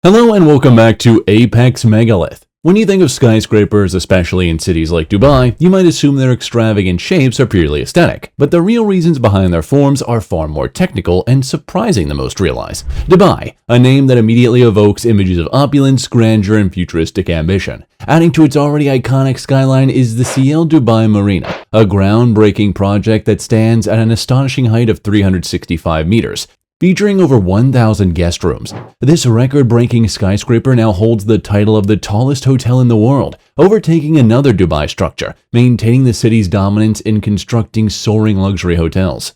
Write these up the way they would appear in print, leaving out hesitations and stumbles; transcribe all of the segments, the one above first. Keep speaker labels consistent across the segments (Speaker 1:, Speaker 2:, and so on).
Speaker 1: Hello and welcome back to Apex Megalith. When you think of skyscrapers, especially in cities like Dubai, you might assume their extravagant shapes are purely aesthetic, but the real reasons behind their forms are far more technical and surprising than most realize. Dubai, a name that immediately evokes images of opulence, grandeur, and futuristic ambition. Adding to its already iconic skyline is the Ciel Dubai Marina, a groundbreaking project that stands at an astonishing height of 365 meters. Featuring over 1,000 guest rooms, this record-breaking skyscraper now holds the title of the tallest hotel in the world, overtaking another Dubai structure, maintaining the city's dominance in constructing soaring luxury hotels.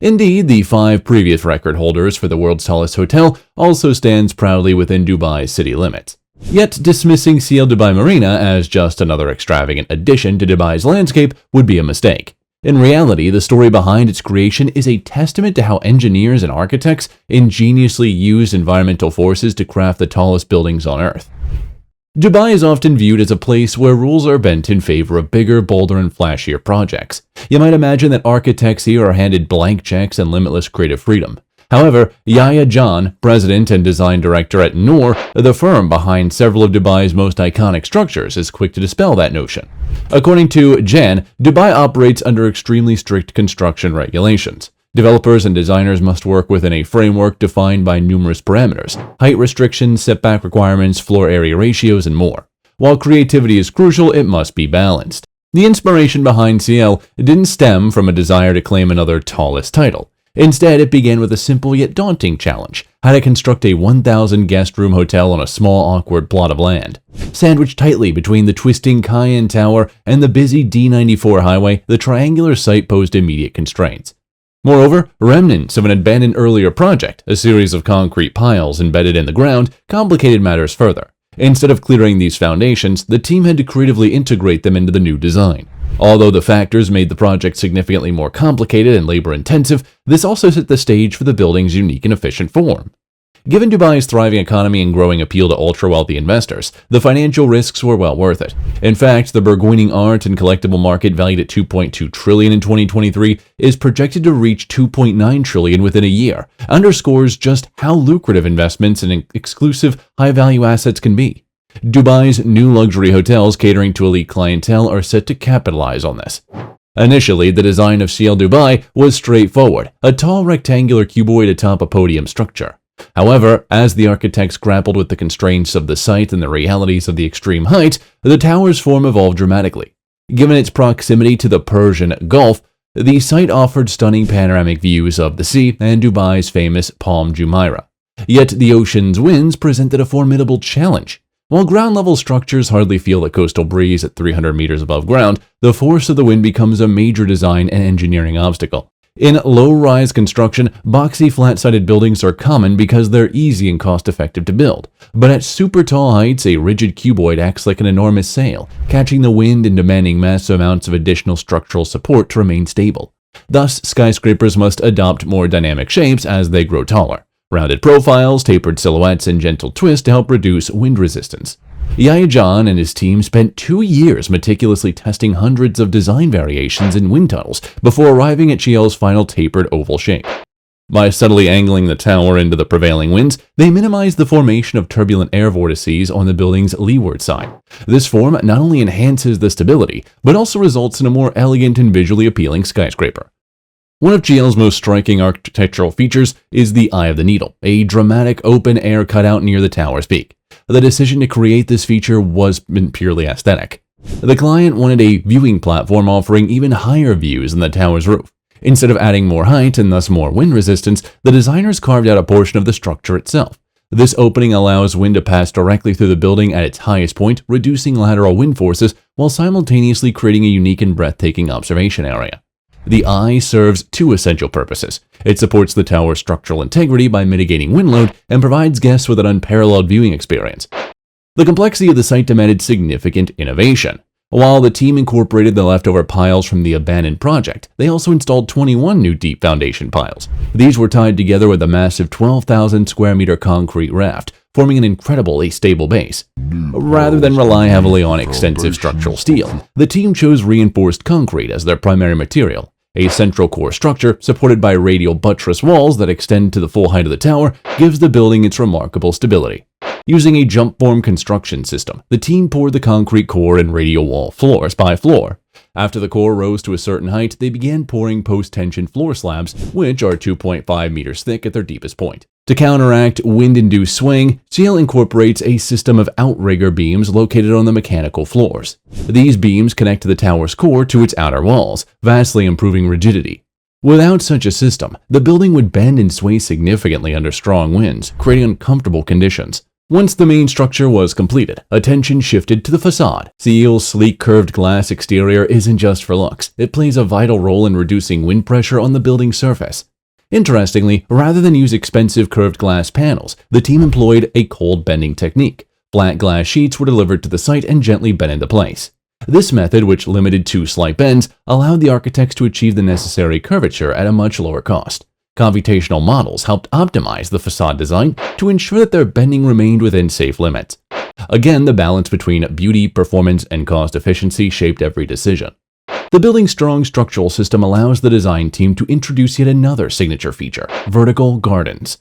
Speaker 1: Indeed, the 5 previous record holders for the world's tallest hotel also stands proudly within Dubai's city limits. Yet, dismissing Ciel Dubai Marina as just another extravagant addition to Dubai's landscape would be a mistake. In reality, the story behind its creation is a testament to how engineers and architects ingeniously used environmental forces to craft the tallest buildings on Earth. Dubai is often viewed as a place where rules are bent in favor of bigger, bolder, and flashier projects. You might imagine that architects here are handed blank checks and limitless creative freedom. However, Yahya John, president and design director at Noor, the firm behind several of Dubai's most iconic structures, is quick to dispel that notion. According to Jan, Dubai operates under extremely strict construction regulations. Developers and designers must work within a framework defined by numerous parameters: height restrictions, setback requirements, floor area ratios, and more. While creativity is crucial, it must be balanced. The inspiration behind Ciel didn't stem from a desire to claim another tallest title. Instead, it began with a simple yet daunting challenge: how to construct a 1,000 guest room hotel on a small, awkward plot of land. Sandwiched tightly between the twisting Cayenne Tower and the busy D94 highway, the triangular site posed immediate constraints. Moreover, remnants of an abandoned earlier project, a series of concrete piles embedded in the ground, complicated matters further. Instead of clearing these foundations, the team had to creatively integrate them into the new design. Although the factors made the project significantly more complicated and labor-intensive, this also set the stage for the building's unique and efficient form. Given Dubai's thriving economy and growing appeal to ultra-wealthy investors, the financial risks were well worth it. In fact, the burgeoning art and collectible market, valued at $2.2 trillion in 2023, is projected to reach $2.9 trillion within a year, underscores just how lucrative investments in exclusive, high-value assets can be. Dubai's new luxury hotels catering to elite clientele are set to capitalize on this. Initially, the design of Ciel Dubai was straightforward, a tall rectangular cuboid atop a podium structure. However, as the architects grappled with the constraints of the site and the realities of the extreme height, the tower's form evolved dramatically. Given its proximity to the Persian Gulf, the site offered stunning panoramic views of the sea and Dubai's famous Palm Jumeirah. Yet the ocean's winds presented a formidable challenge. While ground-level structures hardly feel the coastal breeze at 300 meters above ground, the force of the wind becomes a major design and engineering obstacle. In low-rise construction, boxy flat-sided buildings are common because they're easy and cost-effective to build. But at super tall heights, a rigid cuboid acts like an enormous sail, catching the wind and demanding massive amounts of additional structural support to remain stable. Thus, skyscrapers must adopt more dynamic shapes as they grow taller. Rounded profiles, tapered silhouettes, and gentle twists to help reduce wind resistance. Yahya John and his team spent 2 years meticulously testing hundreds of design variations in wind tunnels before arriving at Ciel's final tapered oval shape. By subtly angling the tower into the prevailing winds, they minimized the formation of turbulent air vortices on the building's leeward side. This form not only enhances the stability, but also results in a more elegant and visually appealing skyscraper. One of Ciel's most striking architectural features is the Eye of the Needle, a dramatic open-air cutout near the tower's peak. The decision to create this feature was purely aesthetic. The client wanted a viewing platform offering even higher views than the tower's roof. Instead of adding more height and thus more wind resistance, the designers carved out a portion of the structure itself. This opening allows wind to pass directly through the building at its highest point, reducing lateral wind forces while simultaneously creating a unique and breathtaking observation area. The eye serves 2 essential purposes. It supports the tower's structural integrity by mitigating wind load and provides guests with an unparalleled viewing experience. The complexity of the site demanded significant innovation. While the team incorporated the leftover piles from the abandoned project, they also installed 21 new deep foundation piles. These were tied together with a massive 12,000 square meter concrete raft, forming an incredibly stable base. Rather than rely heavily on extensive structural steel, the team chose reinforced concrete as their primary material. A central core structure, supported by radial buttress walls that extend to the full height of the tower, gives the building its remarkable stability. Using a jump form construction system, the team poured the concrete core and radial wall floors by floor. After the core rose to a certain height, they began pouring post-tension floor slabs, which are 2.5 meters thick at their deepest point. To counteract wind-induced swing, CL incorporates a system of outrigger beams located on the mechanical floors. These beams connect the tower's core to its outer walls, vastly improving rigidity. Without such a system, the building would bend and sway significantly under strong winds, creating uncomfortable conditions. Once the main structure was completed, attention shifted to the facade. CL's sleek curved glass exterior isn't just for looks, it plays a vital role in reducing wind pressure on the building's surface. Interestingly, rather than use expensive curved glass panels, the team employed a cold bending technique. Flat glass sheets were delivered to the site and gently bent into place. This method, which limited to slight bends, allowed the architects to achieve the necessary curvature at a much lower cost. Computational models helped optimize the facade design to ensure that their bending remained within safe limits. Again, the balance between beauty, performance, and cost efficiency shaped every decision. The building's strong structural system allows the design team to introduce yet another signature feature: vertical gardens.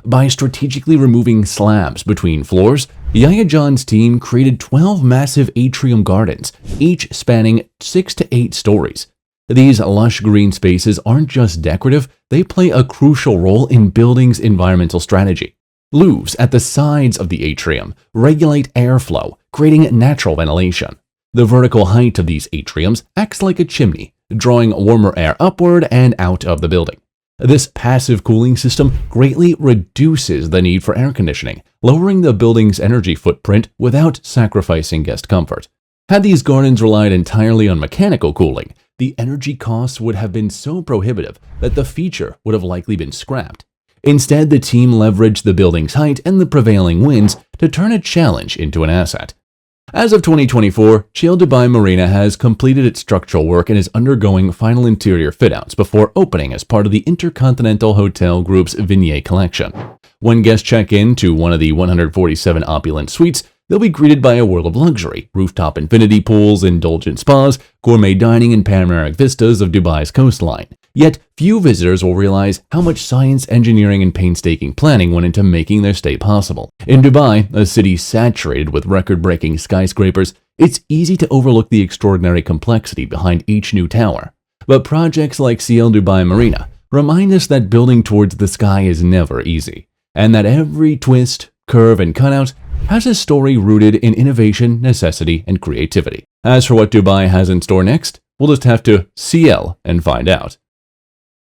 Speaker 1: By strategically removing slabs between floors, Yaya John's team created 12 massive atrium gardens, each spanning 6 to 8 stories. These lush green spaces aren't just decorative, they play a crucial role in building's environmental strategy. Louvres at the sides of the atrium regulate airflow, creating natural ventilation. The vertical height of these atriums acts like a chimney, drawing warmer air upward and out of the building. This passive cooling system greatly reduces the need for air conditioning, lowering the building's energy footprint without sacrificing guest comfort. Had these gardens relied entirely on mechanical cooling, the energy costs would have been so prohibitive that the feature would have likely been scrapped. Instead, the team leveraged the building's height and the prevailing winds to turn a challenge into an asset. As of 2024, Chill Dubai Marina has completed its structural work and is undergoing final interior fit-outs before opening as part of the Intercontinental Hotel Group's Vignette collection. When guests check in to one of the 147 opulent suites, they'll be greeted by a world of luxury: rooftop infinity pools, indulgent spas, gourmet dining, and panoramic vistas of Dubai's coastline. Yet, few visitors will realize how much science, engineering, and painstaking planning went into making their stay possible. In Dubai, a city saturated with record-breaking skyscrapers, it's easy to overlook the extraordinary complexity behind each new tower. But projects like CL Dubai Marina remind us that building towards the sky is never easy, and that every twist, curve, and cutout has a story rooted in innovation, necessity, and creativity. As for what Dubai has in store next, we'll just have to CL and find out.